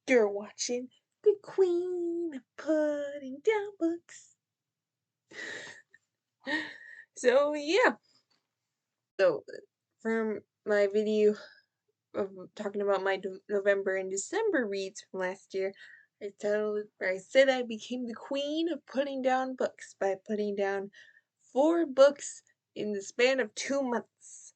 You're watching the Queen of Putting Down Books. So yeah. So from my video of talking about my November and December reads from last year, I said I became the queen of putting down books by putting down 4 books in the span of 2 months.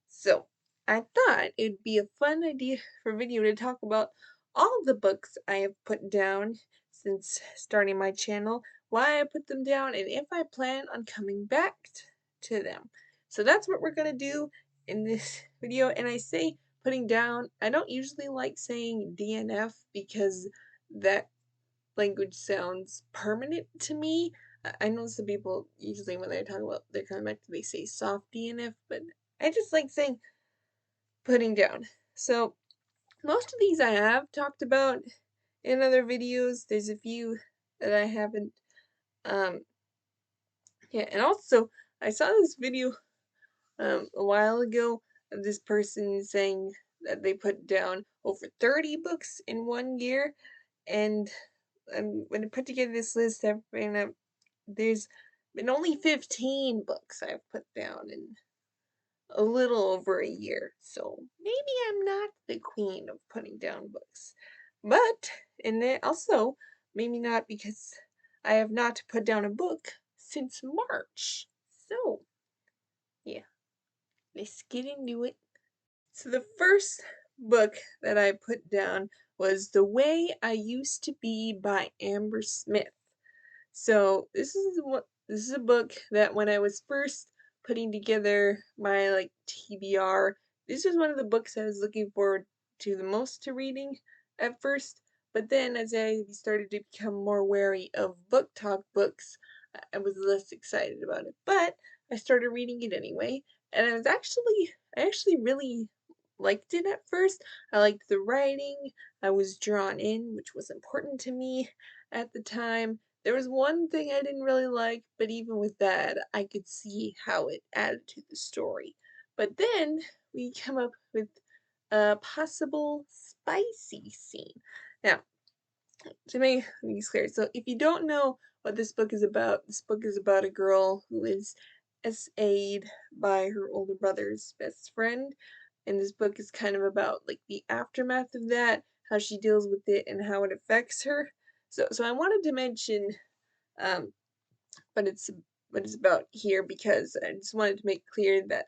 So I thought it'd be a fun idea for a video to talk about all the books I have put down since starting my channel, why I put them down, and if I plan on coming back to them. So that's what we're gonna do in this video. And I say putting down, I don't usually like saying DNF because that language sounds permanent to me. I know some people usually when they talk about their coming back, they say soft DNF, but I just like saying putting down. So most of these I have talked about in other videos. There's a few that I haven't. Yeah, and also I saw this video a while ago of this person saying that they put down over 30 books in 1 year, and when I put together this list, there's been only 15 books I've put down in a little over a year, so maybe I'm not the queen of putting down books. But, and then also, maybe not because I have not put down a book since March. So, yeah, let's get into it. So the first book that I put down was The Way I Used to Be by Amber Smith. So this is a book that when I was first putting together my TBR, this was one of the books I was looking forward to the most to reading at first. But then as I started to become more wary of book talk books, I was less excited about it. But I started reading it anyway, and I actually really liked it at first. I liked the writing. I was drawn in, which was important to me at the time. There was one thing I didn't really like, but even with that, I could see how it added to the story. But then we come up with a possible spicy scene. Now, to make these clear, so if you don't know what this book is about a girl who is SA'd by her older brother's best friend. And this book is kind of about the aftermath of that, how she deals with it, and how it affects her. So I wanted to mention but it's about here because I just wanted to make clear that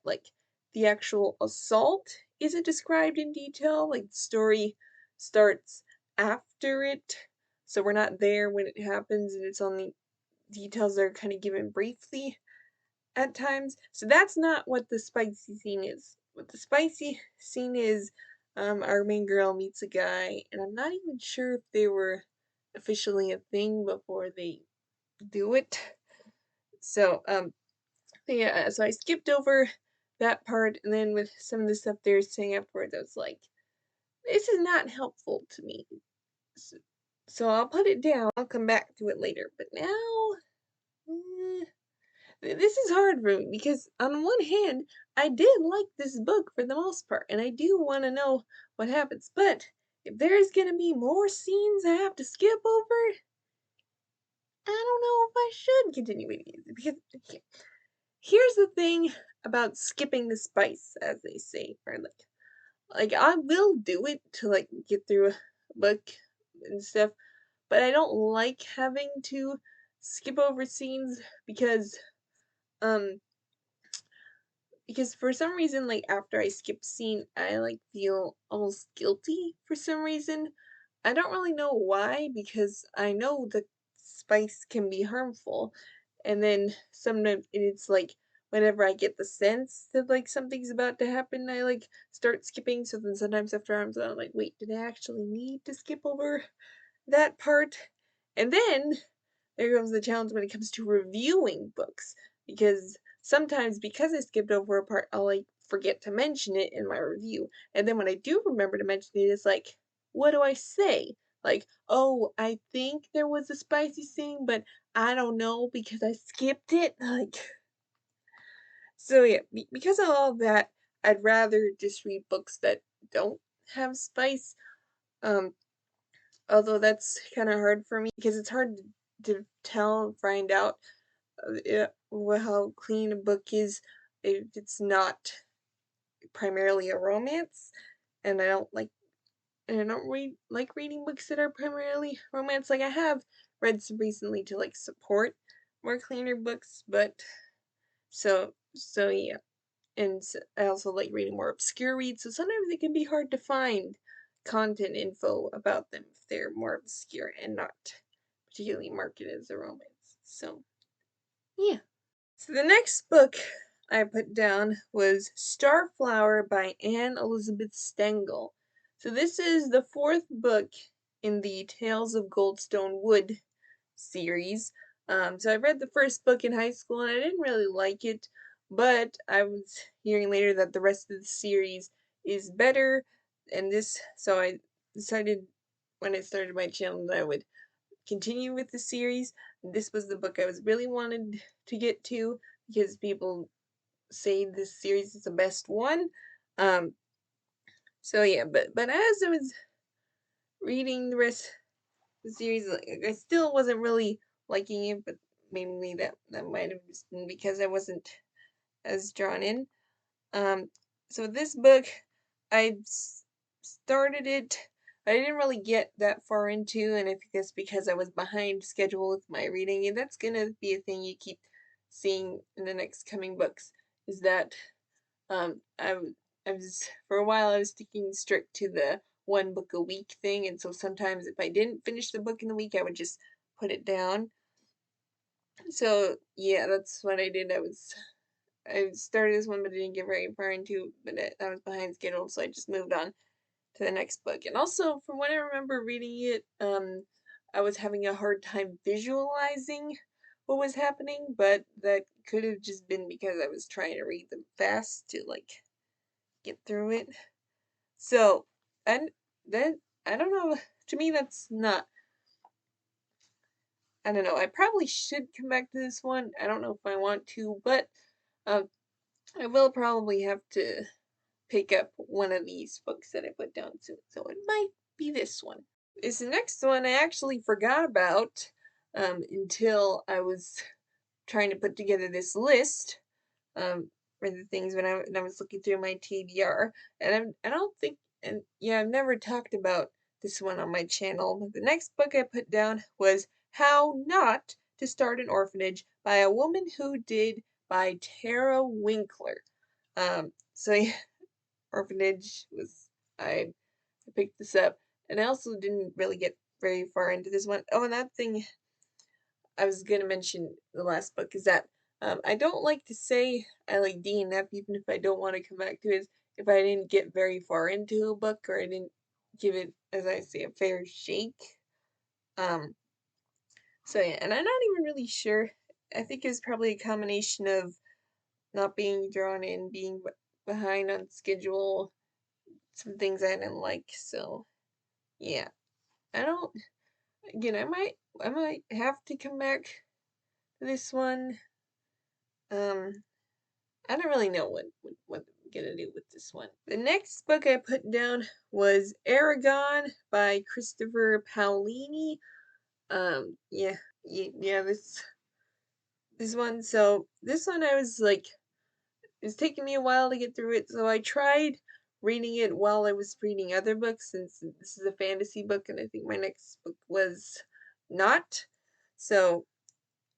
the actual assault isn't described in detail. Like the story starts after it, so we're not there when it happens, and it's only details that are kind of given briefly at times. So that's not what the spicy scene is. What the spicy scene is, our main girl meets a guy, and I'm not even sure if they were officially a thing before they do it. So, yeah, so I skipped over that part, and then with some of the stuff they were saying afterwards, I was like, this is not helpful to me. So I'll put it down. I'll come back to it later. But now, this is hard for me because on one hand, I did like this book for the most part, and I do want to know what happens. But if there's gonna be more scenes I have to skip over, I don't know if I should continue reading it because here's the thing about skipping the spice, as they say, or I will do it to get through a book and stuff, but I don't like having to skip over scenes um because for some reason after I skip a scene I feel almost guilty for some reason. I don't really know why, because I know that spice can be harmful, and then sometimes it's whenever I get the sense that something's about to happen, I start skipping. So then sometimes after I'm done, I'm like, wait, did I actually need to skip over that part? And then there comes the challenge when it comes to reviewing books, because sometimes because I skipped over a part, I'll forget to mention it in my review, and then when I do remember to mention it, it's what do I say? Oh, I think there was a spicy scene, but I don't know because I skipped it. So yeah, because of all that, I'd rather just read books that don't have spice. Um, Although that's kind of hard for me because it's hard to find out how clean a book is if it's not primarily a romance, and I don't like reading books that are primarily romance. Like I have read some recently to like support more cleaner books, but yeah. And I also like reading more obscure reads, so sometimes it can be hard to find content info about them if they're more obscure and not particularly marketed as a romance. So yeah. So the next book I put down was Starflower by Elisabeth Stengl. So this is the fourth book in the Tales of Goldstone Wood series. So I read the first book in high school and I didn't really like it, but I was hearing later that the rest of the series is better, and so I decided when I started my channel that I would continue with the series. This was the book I was really wanted to get to because people say this series is the best one. Um, so yeah, but as I was reading the rest of the series, like, I still wasn't really liking it, but mainly that might have just been because I wasn't as drawn in. Um, so this book, I started it. I didn't really get that far into, and I think that's because I was behind schedule with my reading, and that's gonna be a thing you keep seeing in the next coming books. Is that I was for a while I was sticking strict to the one book a week thing, and so sometimes if I didn't finish the book in the week, I would just put it down. So yeah, that's what I did. I started this one, but I didn't get very far into it. I was behind schedule, so I just moved on to the next book. And also, from what I remember reading it, I was having a hard time visualizing what was happening, but that could have just been because I was trying to read them fast to like get through it. So, and then I don't know. To me, that's not. I don't know. I probably should come back to this one. I don't know if I want to, but um, I will probably have to pick up one of these books that I put down soon. So it might be this one. This next one I actually forgot about until I was trying to put together this list for the things when I was looking through my TBR, and I don't think, and yeah, I've never talked about this one on my channel. But the next book I put down was How Not to Start an Orphanage by a Woman Who Did by Tara Winkler. So yeah, Orphanage was I picked this up, and I also didn't really get very far into this one. Oh, and that thing I was gonna mention the last book is that I don't like to say I like DNF even if I don't want to come back to it. If I didn't get very far into a book or I didn't give it, as I say, a fair shake. Um, so yeah, and I'm not even really sure. I think it's probably a combination of not being drawn in, being behind on schedule, some things I didn't like. So yeah, I don't. Again, I might have to come back to this one. Um, I don't really know what I'm gonna do with this one. The next book I put down was Eragon by Christopher Paolini. Yeah, yeah, this one. So this one I was like, it's taking me a while to get through it. So I tried reading it while I was reading other books, since this is a fantasy book, and I think my next book was not. So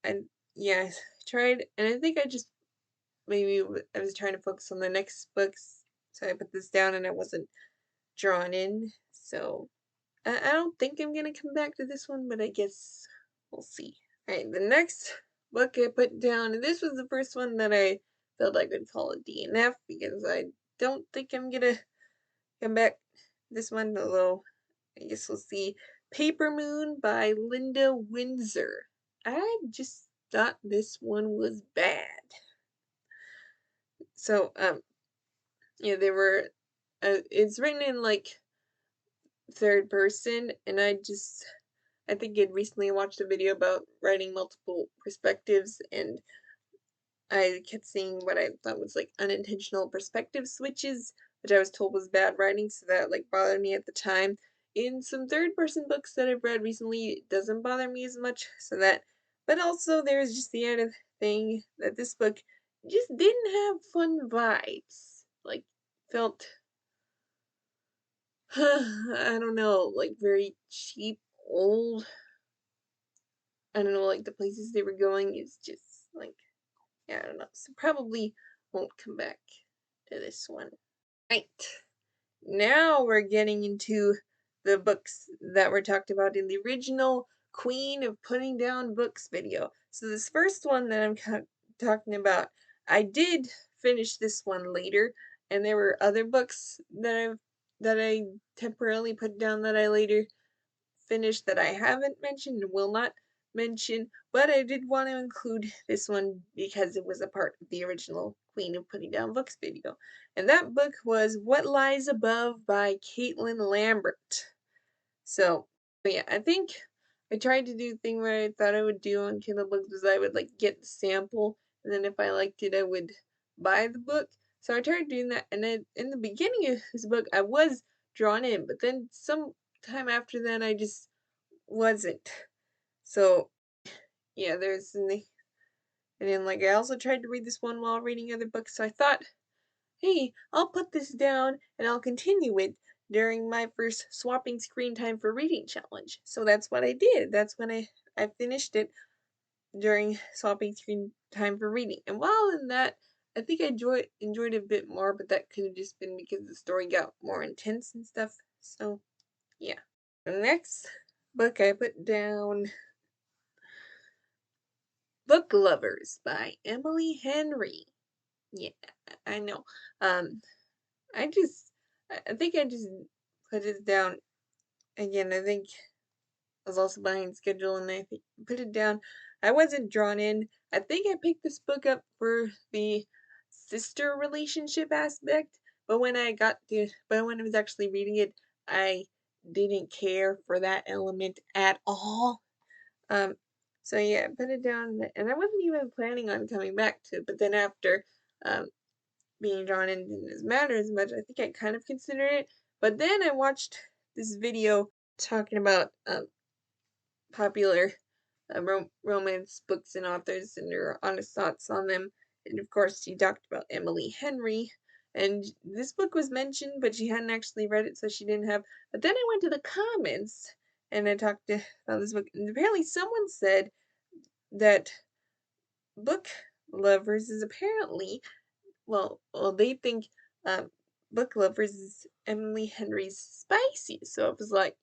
and yeah, I tried, and I think I just maybe I was trying to focus on the next books, so I put this down and I wasn't drawn in. So I don't think I'm gonna come back to this one, but I guess we'll see. Alright, the next book I put down, and this was the first one that I felt I could call a DNF because I don't think I'm gonna come back to this one, although I guess we'll see. Paper Moon by Linda Windsor. I just thought this one was bad. So, yeah, they were, it's written in like third person, and I think I'd recently watched a video about writing multiple perspectives, and I kept seeing what I thought was like unintentional perspective switches, which I was told was bad writing, so that like bothered me at the time. in some third-person books that I've read recently, it doesn't bother me as much. So that, but also there's just the added thing that this book just didn't have fun vibes. Like, felt, I don't know, like very cheap, old. I don't know, like the places they were going is just like, yeah, I don't know. So probably won't come back to this one. Right. Now we're getting into the books that were talked about in the original Queen of Putting Down Books video. So this first one that I'm talking about, I did finish this one later, and there were other books that I temporarily put down that I later finished that I haven't mentioned and will not mention, but I did want to include this one because it was a part of the original Queen of Putting Down Books video. And that book was What Lies Above by Caitlin Lambert. So, but yeah, I think I tried to do the thing where I thought I would do on Kindle books was I would like get the sample, and then if I liked it, I would buy the book. So I tried doing that, and then in the beginning of this book, I was drawn in, but then some time after that, I just wasn't. So yeah, and then like I also tried to read this one while reading other books, so I thought, hey, I'll put this down and I'll continue it during my first swapping screen time for reading challenge. So that's what I did. That's when I finished it during swapping screen time for reading. And while in that, I think I enjoyed it a bit more, but that could have just been because the story got more intense and stuff. So yeah. The next book I put down, Book Lovers by Emily Henry. Yeah, I know. Um, I think I just put it down again. I think I was also behind schedule, and I think put it down. I wasn't drawn in. I think I picked this book up for the sister relationship aspect, but when I was actually reading it, I didn't care for that element at all. Um, so yeah, I put it down, and I wasn't even planning on coming back to it. But then after um, being drawn in didn't matter as much, I think I kind of considered it. But then I watched this video talking about popular romance books and authors and their honest thoughts on them. And of course, she talked about Emily Henry. And this book was mentioned, but she hadn't actually read it, so she didn't have. But then I went to the comments and I talked about this book. And apparently, someone said that Book Lovers is apparently, they think Book Lovers is Emily Henry's Spicy. So it was like,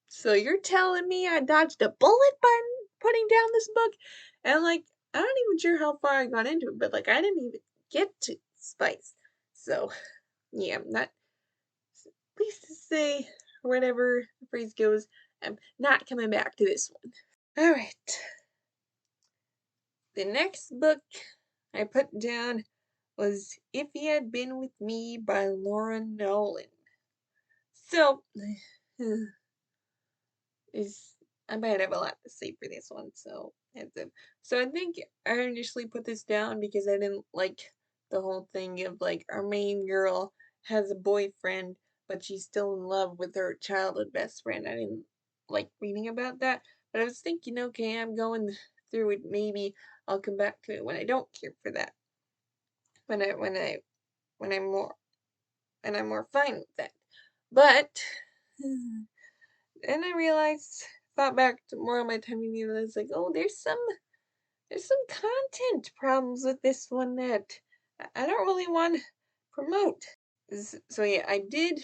so you're telling me I dodged a bullet by putting down this book? And like, I'm not even sure how far I got into it, but like, I didn't even get to Spice. So, yeah, I'm not pleased to say, whatever the phrase goes, I'm not coming back to this one. Alright. The next book I put down was If He Had Been With Me by Laura Nowlin. So, is I might have a lot to say for this one, so I think I initially put this down because I didn't like the whole thing of like our main girl has a boyfriend, but she's still in love with her childhood best friend. I didn't like reading about that, but I was thinking, okay, I'm going through it. Maybe I'll come back to it when I don't care for that. When I when I when I'm more fine with that. But and I realized, thought back to more of my time in uni, I was like, oh, there's some content problems with this one that I don't really want to promote. So yeah, I did.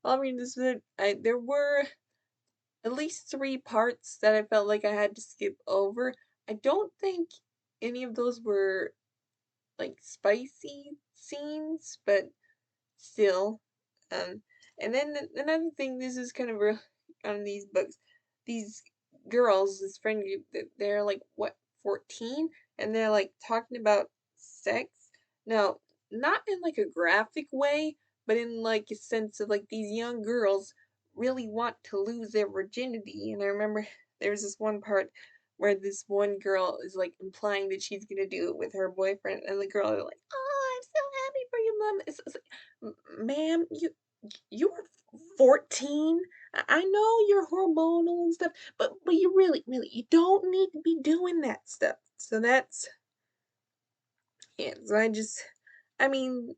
While reading this book, there were at least 3 parts that I felt like I had to skip over. I don't think any of those were like spicy scenes, but still. Um, and then another thing, this is kind of on these books, these girls, this friend group, they're like what 14, and they're like talking about sex. Now, not in like a graphic way, but in like a sense of like these young girls really want to lose their virginity. And I remember there was this one part where this one girl is like implying that she's gonna do it with her boyfriend, and the girl is like, "Oh, I'm so happy for you, mom." It's like, ma'am, you were 14. I know you're hormonal and stuff, but you really, you don't need to be doing that stuff. So that's, yeah, so I mean,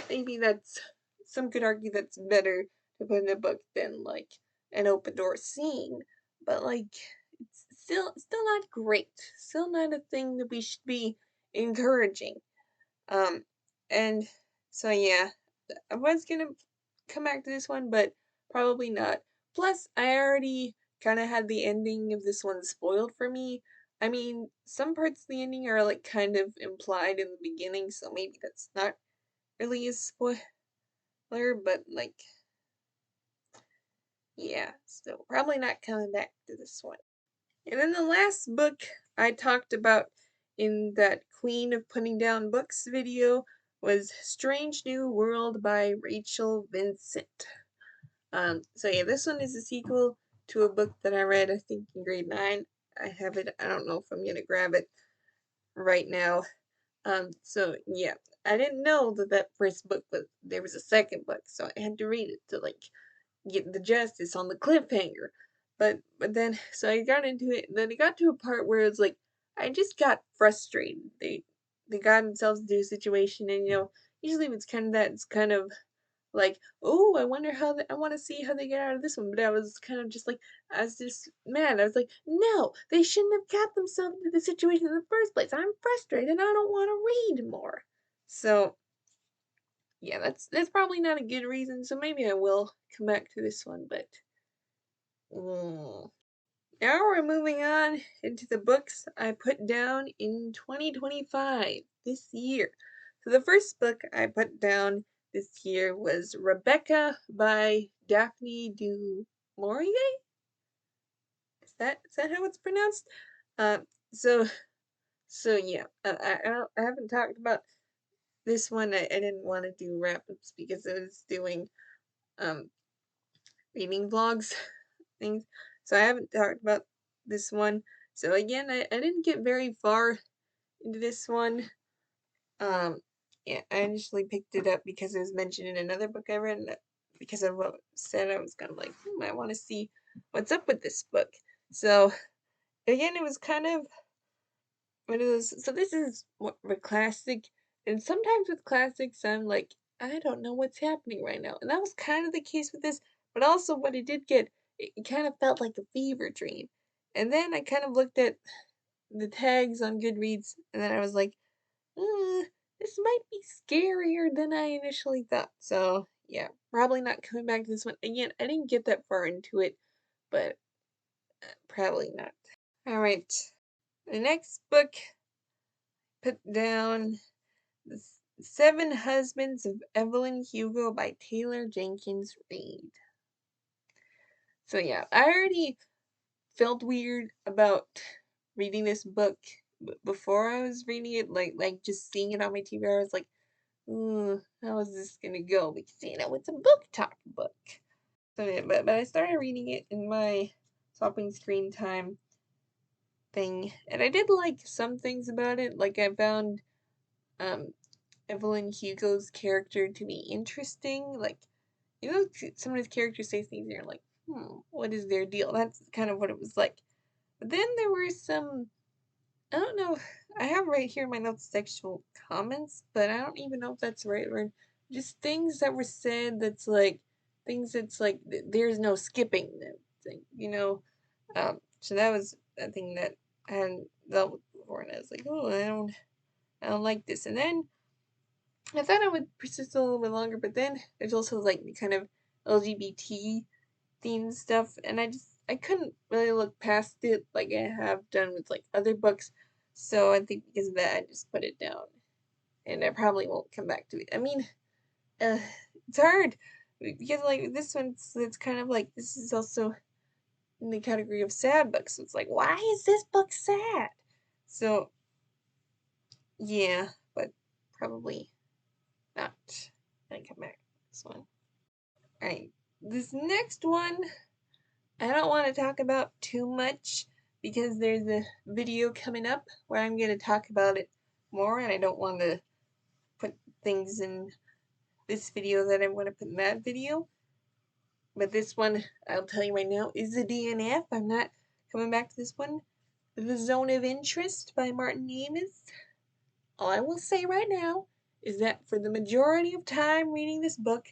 maybe that's, some could argue that's better to put in a book than, like, an open door scene, but, like, it's still not great. Still not a thing that we should be encouraging. Um, and so yeah, I was gonna come back to this one, but probably not. Plus, I already kind of had the ending of this one spoiled for me. I mean, some parts of the ending are like kind of implied in the beginning, so maybe that's not really a spoiler, but like, yeah, so probably not coming back to this one. And then the last book I talked about in that Queen of Putting Down Books video was Strange New World by Rachel Vincent. So yeah, this one is a sequel to a book that I read, I think, in grade 9. I have it, I don't know if I'm gonna grab it right now. So yeah, I didn't know that that first book, but there was a second book, so I had to read it to like get the justice on the cliffhanger. But then so I got into it, and then it got to a part where it's like I just got frustrated. They got themselves into a situation, and usually if it's kind of that, it's kind of like, oh, I wonder how I want to see how they get out of this one. But I was kind of just like, I was just mad. I was like, no, they shouldn't have got themselves into the situation in the first place. I'm frustrated. I don't want to read more. So yeah, that's probably not a good reason. So maybe I will come back to this one. But mm. Now we're moving on into the books I put down in 2025 this year. So the first book I put down this year was Rebecca by Daphne du Maurier. Is that how it's pronounced? Uh, so yeah, I haven't talked about this one. I didn't want to do wrap ups because I was doing um reading vlogs things. So I haven't talked about this one. So again, I didn't get very far into this one. Yeah, I initially picked it up because it was mentioned in another book I read, and because of what was said, I was kind of like, I want to see what's up with this book. So again, it was kind of one of those. So this is more of a classic, and sometimes with classics, I'm like, I don't know what's happening right now, and that was kind of the case with this. But also, what I did get, it kind of felt like a fever dream. And then I kind of looked at the tags on Goodreads, and then I was like, this might be scarier than I initially thought. So yeah, probably not coming back to this one again. I didn't get that far into it, but probably not. All right, the next book put down The Seven Husbands of Evelyn Hugo by Taylor Jenkins Reid. So yeah, I already felt weird about reading this book before I was reading it, like just seeing it on my TV. I was like, how is this gonna go? Because it's a book talk book. So yeah, but I started reading it in my swapping screen time thing, and I did like some things about it. Like I found um Evelyn Hugo's character to be interesting. Like, some of his characters say things and you're like, what is their deal? That's kind of what it was like. But then there were some, I don't know, I have right here in my notes sexual comments, but I don't even know if that's the right word. Just things that were said that's like, things that's like, there's no skipping them. So that was a thing that I hadn't dealt with before, and I was like, oh, I don't like this. And then I thought I would persist a little bit longer, but then there's also like the kind of LGBT themed stuff, and I couldn't really look past it like I have done with like other books. So I think because of that, I just put it down, and I probably won't come back to it. I mean, uh, it's hard because like this one's it's kind of like this is also in the category of sad books. So it's like, why is this book sad? So yeah, but probably not gonna come back to this one. Alright, this next one I don't want to talk about too much because there's a video coming up where I'm going to talk about it more, and I don't want to put things in this video that I want to put in that video. But this one, I'll tell you right now, is a DNF. I'm not coming back to this one. The Zone of Interest by Martin Amis. All I will say right now is that for the majority of time reading this book,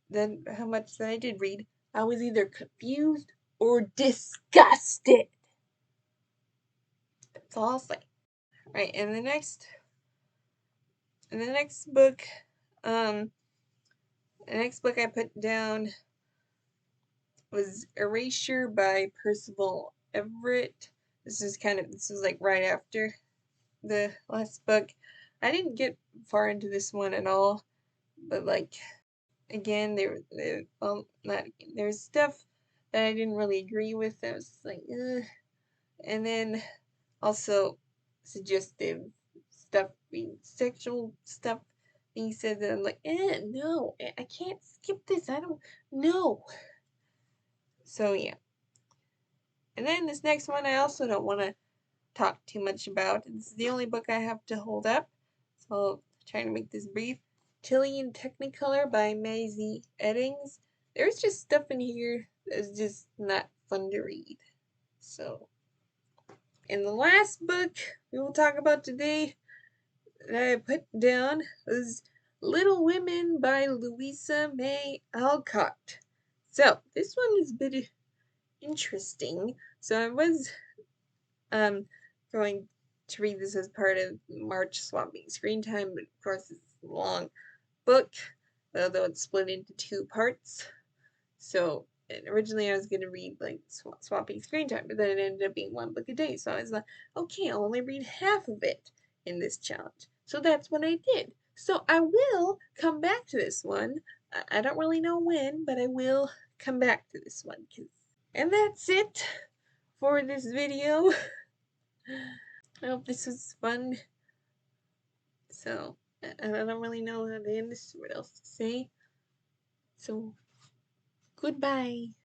then how much that I did read, I was either confused or disgusted. That's all I'll say. Right, and the next book, the next book I put down was Erasure by Percival Everett. This is like right after the last book. I didn't get far into this one at all, but like again, there's stuff that I didn't really agree with. I was like, ugh. And then also suggestive stuff, sexual stuff being said that I'm like, no, I can't skip this. I don't know. So yeah. And then this next one I also don't want to talk too much about. This is the only book I have to hold up, so I'll try to make this brief. Tilly in Technicolor by Mazey Eddings. There's just stuff in here that's just not fun to read. So, and the last book we will talk about today that I put down was Little Women by Louisa May Alcott. So, this one is a bit interesting. So I was going to read this as part of March swapping screen time, but of course it's a long book, although it's split into 2 parts. So originally I was going to read like swapping screen time, but then it ended up being 1 book a day. So I was like, okay, I'll only read half of it in this challenge. So that's what I did. So I will come back to this one. I don't really know when, but I will come back to this one. And that's it for this video. I hope this was fun. So, I don't really know how to end this, what else to say. So, goodbye.